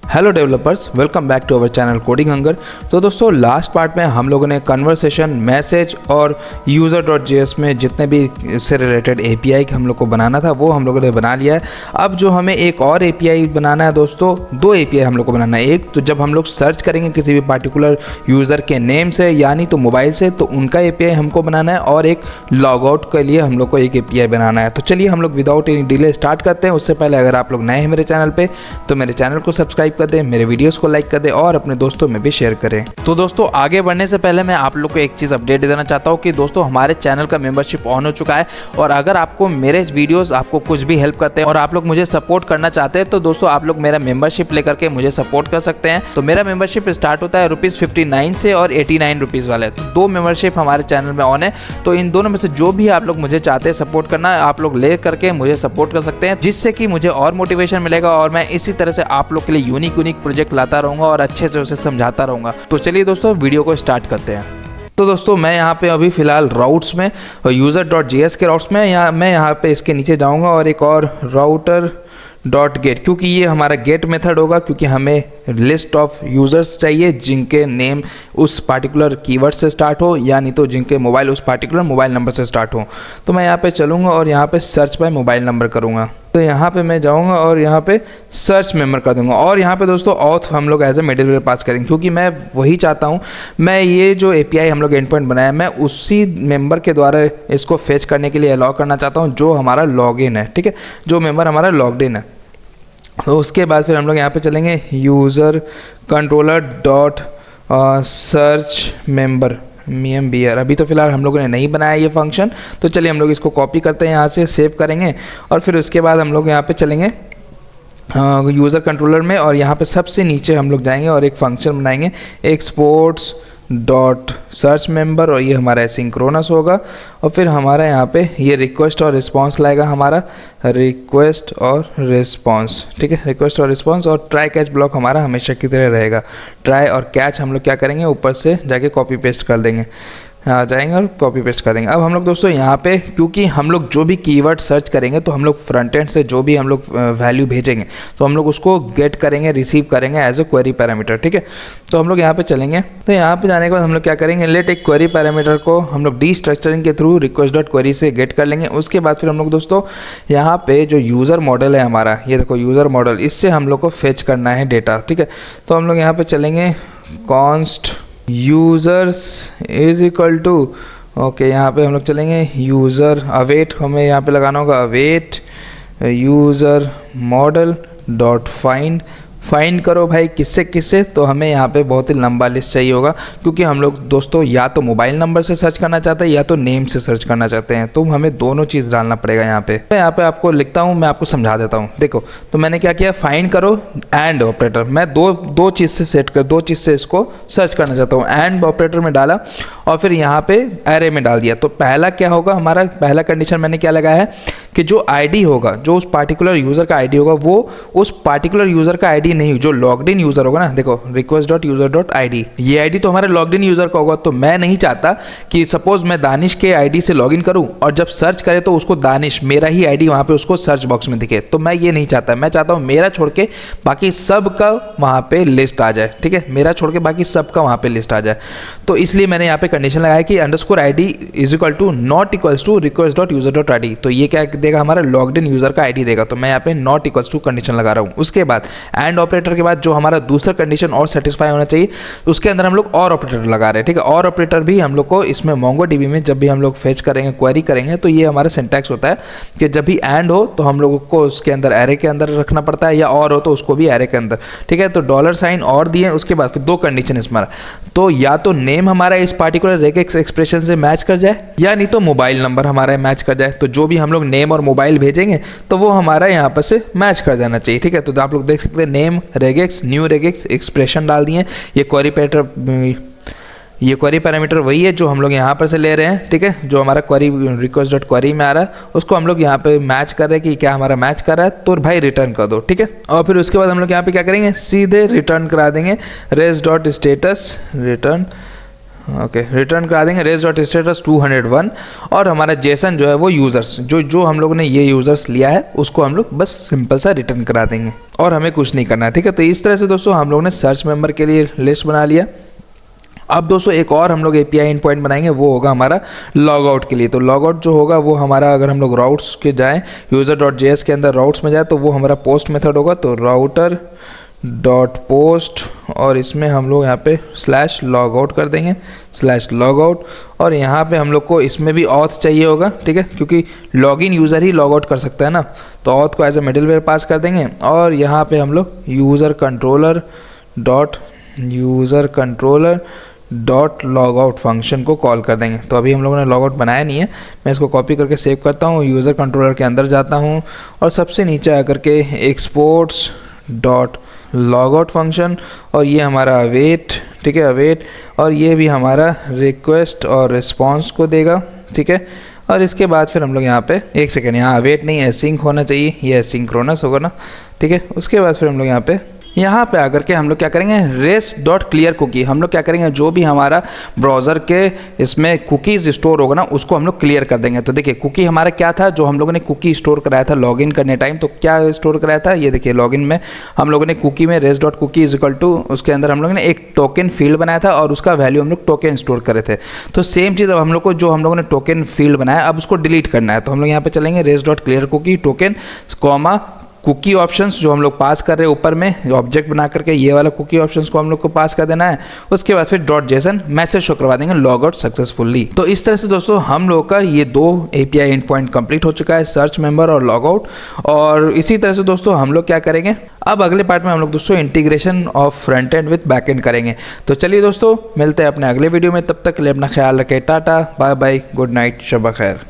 Hello developers, welcome back to our channel Coding Hunger. तो दोस्तों last part में हम लोगों ने कन्वर्सेशन, मैसेज और user.js में जितने भी इससे रिलेटेड API हम लोग को बनाना था वो हम लोगों ने बना लिया है। अब जो हमें एक और API बनाना है दोस्तों, दो API हम लोग को बनाना है। एक तो जब हम लोग सर्च करेंगे किसी भी पार्टिकुलर यूज़र के नेम से यानी तो मोबाइल से, तो उनका API हमको बनाना है, और एक लॉग आउट के लिए हम लोग को एक API बनाना है। तो चलिए हम लोग विदाउट एनी डिले स्टार्ट करते हैं। उससे पहले अगर आप लोग नए हैं मेरे चैनल पे तो मेरे चैनल को सब्सक्राइब कर दें, मेरे वीडियोस को लाइक कर दें और अपने दोस्तों में भी शेयर करें। तो दोस्तों आगे बढ़ने से पहले मैं आप लोग को एक चीज़ अपडेट देना चाहता हूँ कि दोस्तों हमारे चैनल का मेंबरशिप ऑन हो चुका है, और अगर आपको मेरे वीडियोस आपको कुछ भी हेल्प करते हैं और आप लोग मुझे सपोर्ट करना चाहते हैं तो दोस्तों आप लोग मेरा मेंबरशिप लेकर के मुझे सपोर्ट कर सकते हैं। तो मेरा मेंबरशिप स्टार्ट होता है ₹59 से और ₹89 वाले। तो दो मेंबरशिप हमारे चैनल में ऑन है, तो इन दोनों में से जो भी आप लोग मुझे चाहते हैं सपोर्ट करना, आप लोग ले करके मुझे सपोर्ट कर सकते हैं, जिससे कि मुझे और मोटिवेशन मिलेगा और मैं इसी तरह से आप लोग के लिए यूनिक प्रोजेक्ट लाता रहूंगा और अच्छे से उसे समझाता रहूंगा। तो चलिए दोस्तों वीडियो को स्टार्ट करते हैं। तो दोस्तों मैं यहाँ पे अभी फ़िलहाल राउट्स में user.js के राउट्स में मैं यहाँ पे इसके नीचे जाऊँगा और एक और router.get, क्योंकि ये हमारा गेट मेथड होगा, क्योंकि हमें लिस्ट ऑफ यूज़र्स चाहिए जिनके नेम उस पार्टिकुलर कीवर्ड से स्टार्ट हो, यानी तो जिनके मोबाइल उस पार्टिकुलर मोबाइल नंबर से स्टार्ट हो। तो मैं यहाँ पे चलूँगा और यहाँ पे सर्च बाय मोबाइल नंबर करूँगा। तो यहाँ पे मैं जाऊँगा और यहाँ पे सर्च मेंबर कर दूँगा, और यहाँ पे दोस्तों ऑथ हम लोग एज ए मिडिलवेयर पास करेंगे, क्योंकि मैं वही चाहता हूँ, मैं ये जो API हम लोग एंड पॉइंट बनाया मैं उसी मेंबर के द्वारा इसको फेच करने के लिए अलाउ करना चाहता हूँ जो हमारा लॉगिन है, ठीक है, जो मेंबर हमारा लॉग्ड इन है। तो उसके बाद फिर हम लोग यहाँ पे चलेंगे user controller dot search member MBR। अभी तो फिलहाल हम लोगों ने नहीं बनाया ये फंक्शन, तो चलिए हम लोग इसको कॉपी करते हैं, यहाँ से सेव करेंगे और फिर उसके बाद हम लोग यहाँ पे चलेंगे यूज़र कंट्रोलर में, और यहाँ पे सबसे नीचे हम लोग जाएंगे और एक फंक्शन बनाएंगे एक्सपोर्ट्स डॉट सर्च मेंबर, और ये हमारा सिंक्रोनस होगा, और फिर हमारा यहाँ पे ये रिक्वेस्ट और रिस्पांस लाएगा, हमारा रिक्वेस्ट और रिस्पांस, ठीक है, रिक्वेस्ट और रिस्पांस, और ट्राई कैच ब्लॉक हमारा हमेशा की तरह रहेगा। ट्राई और कैच हम लोग क्या करेंगे, ऊपर से जाके कॉपी पेस्ट कर देंगे, आ जाएंगे और कॉपी पेस्ट कर देंगे। अब हम लोग दोस्तों यहाँ पे, क्योंकि हम लोग जो भी कीवर्ड सर्च करेंगे तो हम लोग फ्रंट एंड से जो भी हम लोग वैल्यू भेजेंगे तो हम लोग उसको गेट करेंगे, रिसीव करेंगे एज ए क्वेरी पैरामीटर, ठीक है। तो हम लोग यहाँ पे चलेंगे, तो यहाँ पे जाने के बाद हम लोग क्या करेंगे, लेट एक क्वेरी पैरामीटर को हम लोग डीस्ट्रक्चरिंग के थ्रू रिक्वेस्ट डॉट क्वेरी से गेट कर लेंगे। उसके बाद फिर हम लोग दोस्तों यहाँ पे जो यूज़र मॉडल है हमारा, ये देखो यूज़र मॉडल, इससे हम लोग को फेच करना है डेटा, ठीक है। तो हम लोग यहाँ पे चलेंगे const users is equal to, okay, यहाँ पे हम लोग चलेंगे यूज़र अवेट, हमें यहाँ पे लगाना होगा await user model dot find करो भाई किससे किससे, तो हमें यहाँ पे बहुत ही लंबा लिस्ट चाहिए होगा, क्योंकि हम लोग दोस्तों या तो मोबाइल नंबर से सर्च करना चाहते हैं या तो नेम से सर्च करना चाहते हैं, तो हमें दोनों चीज़ डालना पड़ेगा। यहाँ पे मैं यहाँ पे आपको लिखता हूँ, मैं आपको समझा देता हूँ। देखो, तो मैंने क्या किया, फाइंड करो एंड ऑपरेटर, मैं दो चीज़ से दो चीज़ से इसको सर्च करना चाहता हूँ। एंड ऑपरेटर में डाला और फिर यहाँ पे एरे में डाल दिया। तो पहला क्या होगा, हमारा पहला कंडीशन मैंने क्या लगाया है कि जो ID होगा, जो उस पार्टिकुलर यूज़र का ID होगा, वो उस पार्टिकुलर यूज़र का ID नहीं, जो लॉग्ड इन यूज़र होगा ना, देखो request dot user dot ID, ये ID तो हमारे लॉग्ड इन यूज़र का होगा। तो मैं नहीं चाहता कि सपोज मैं दानिश के ID से लॉगिन करूं और जब सर्च करे तो उसको दानिश मेरा ही ID वहाँ पे उसको सर्च बॉक्स में दिखे, तो मैं ये नहीं चाहता। मैं चाहता हूँ मेरा छोड़ के बाकी सब का वहाँ पे लिस्ट आ जाए, ठीक है, मेरा छोड़ के बाकी सब का वहाँ पे लिस्ट आ जाए। तो इसलिए मैंने यहाँ पे कंडीशन लगाया कि _ID is equal to not equals to request dot user dot ID। तो ये क्या देगा, हमारा लॉग्ड इन यूज़र का ID देगा। तो मैं यहाँ पे नॉट इक्वल्स टू कंडीशन लगा रहा हूँ। उसके बाद एंड ऑपरेटर के बाद जो हमारा दूसरा कंडीशन और सेटिस्फाई होना चाहिए, उसके अंदर हम लोग और ऑपरेटर लगा रहे हैं, ठीक है। और ऑपरेटर भी हम लोग को इसमें MongoDB में जब भी हम लोग फेच करेंगे, क्वेरी करेंगे, तो ये हमारा सिंटैक्स होता है कि जब भी एंड हो तो हम लोगों को उसके अंदर एरे के अंदर रखना पड़ता है, या और हो तो उसको भी एरे के अंदर, ठीक है। तो $साइन और दिए, उसके बाद फिर दो कंडीशन इसमें, तो या तो नेम हमारा इस पार्टिकुलर रेगेक्स एक्सप्रेशन से मैच कर जाए, या नहीं तो मोबाइल नंबर हमारा मैच कर जाए। तो जो भी हम लोग नेम और मोबाइल भेजेंगे तो वो हमारा यहाँ पर से मैच कर देना चाहिए, ठीक है। तो आप लोग देख सकते हैं name regex new regex expression डाल दिए। ये क्वेरी पैरामीटर वही है जो हम लोग यहाँ पर से ले रहे हैं, ठीक है, जो हमारा क्वेरी रिक्वेस्ट डॉट क्वेरी में आ रहा है उसको हम लोग यहाँ पे मैच कर रहे हैं कि क्या हमारा मैच कर रहा है, तो भाई रिटर्न कर दो, ठीक है। और फिर उसके बाद हम लोग यहाँ पे क्या करेंगे, सीधे रिटर्न करा देंगे res dot status return, okay return करा देंगे रेज डॉट स्टेटस 201 और हमारा जेसन जो है वो यूज़र्स जो हम लोगों ने ये यूज़र्स लिया है उसको हम लोग बस सिंपल सा रिटर्न करा देंगे और हमें कुछ नहीं करना है। ठीक है, तो इस तरह से दोस्तों हम लोग ने सर्च मेंबर के लिए लिस्ट बना लिया। अब दोस्तों एक और हम लोग API एंड पॉइंट बनाएंगे, वो होगा हमारा लॉग आउट के लिए। तो लॉग आउट जो होगा वो हमारा, अगर हम लोग राउट्स के जाएँ user.js के अंदर राउट्स में जाए तो वो हमारा पोस्ट मेथड होगा। तो राउटर डॉट पोस्ट और इसमें हम लोग यहाँ पे स्लैश लॉग आउट कर देंगे, स्लैश लॉग आउट। और यहाँ पे हम लोग को इसमें भी ऑथ चाहिए होगा, ठीक है, क्योंकि लॉगिन यूज़र ही लॉग आउट कर सकता है ना, तो ऑथ को एज ए मिडलवेयर पास कर देंगे। और यहाँ पे हम लोग user controller dot log out function को कॉल कर देंगे। तो अभी हम लोगों ने लॉग आउट बनाया नहीं है, मैं इसको कॉपी करके सेव करता हूँ, यूज़र कंट्रोलर के अंदर जाता हूँ और सबसे नीचे आकर के exports dot log out function और ये हमारा अवेट, ठीक है, अवेट, और ये भी हमारा रिक्वेस्ट और रिस्पॉन्स को देगा। ठीक है, और इसके बाद फिर हम लोग यहाँ पे एक सेकेंड, यहाँ अवेट नहीं एसिंक होना चाहिए, ये एसिंक्रोनस होगा ना। ठीक है, उसके बाद फिर हम लोग यहाँ पे आकर के हम लोग क्या करेंगे, रेस डॉट क्लियर कुकी, हम लोग क्या करेंगे जो भी हमारा ब्राउज़र के इसमें कुकीज़ स्टोर होगा ना उसको हम लोग क्लियर कर देंगे। तो देखिए कुकी हमारा क्या था, जो हम लोगों ने कुकी स्टोर कराया था लॉगिन करने टाइम, तो क्या स्टोर कराया था, ये देखिए लॉगिन में हम लोगों ने कुकी में res dot cookie is equal to, उसके अंदर हम लोगों ने एक टोकन फील्ड बनाया था और उसका वैल्यू हम लोग टोकन स्टोर करे थे। तो सेम चीज़ अब हम लोग को, जो हम लोगों ने टोकन फील्ड बनाया अब उसको डिलीट करना है। तो हम लोग यहाँ पे चलेंगे res dot clear cookie token comma cookie options जो हम लोग पास कर रहे हैं ऊपर में ऑब्जेक्ट बना करके, ये वाला कुकी ऑप्शंस को हम लोग को पास कर देना है। उसके बाद फिर डॉट जेसन मैसेज शो करवा देंगे लॉग आउट सक्सेसफुली। तो इस तरह से दोस्तों हम लोग का ये 2 API एंड पॉइंट कंप्लीट हो चुका है, सर्च मेंबर और लॉग आउट। और इसी तरह से दोस्तों हम लोग क्या करेंगे, अब अगले पार्ट में हम लोग दोस्तों integration of front end with back and करेंगे। तो चलिए दोस्तों मिलते हैं अपने अगले वीडियो में, तब तक के लिए अपना ख्याल रखें, tata bye bye, good night, शब खैर।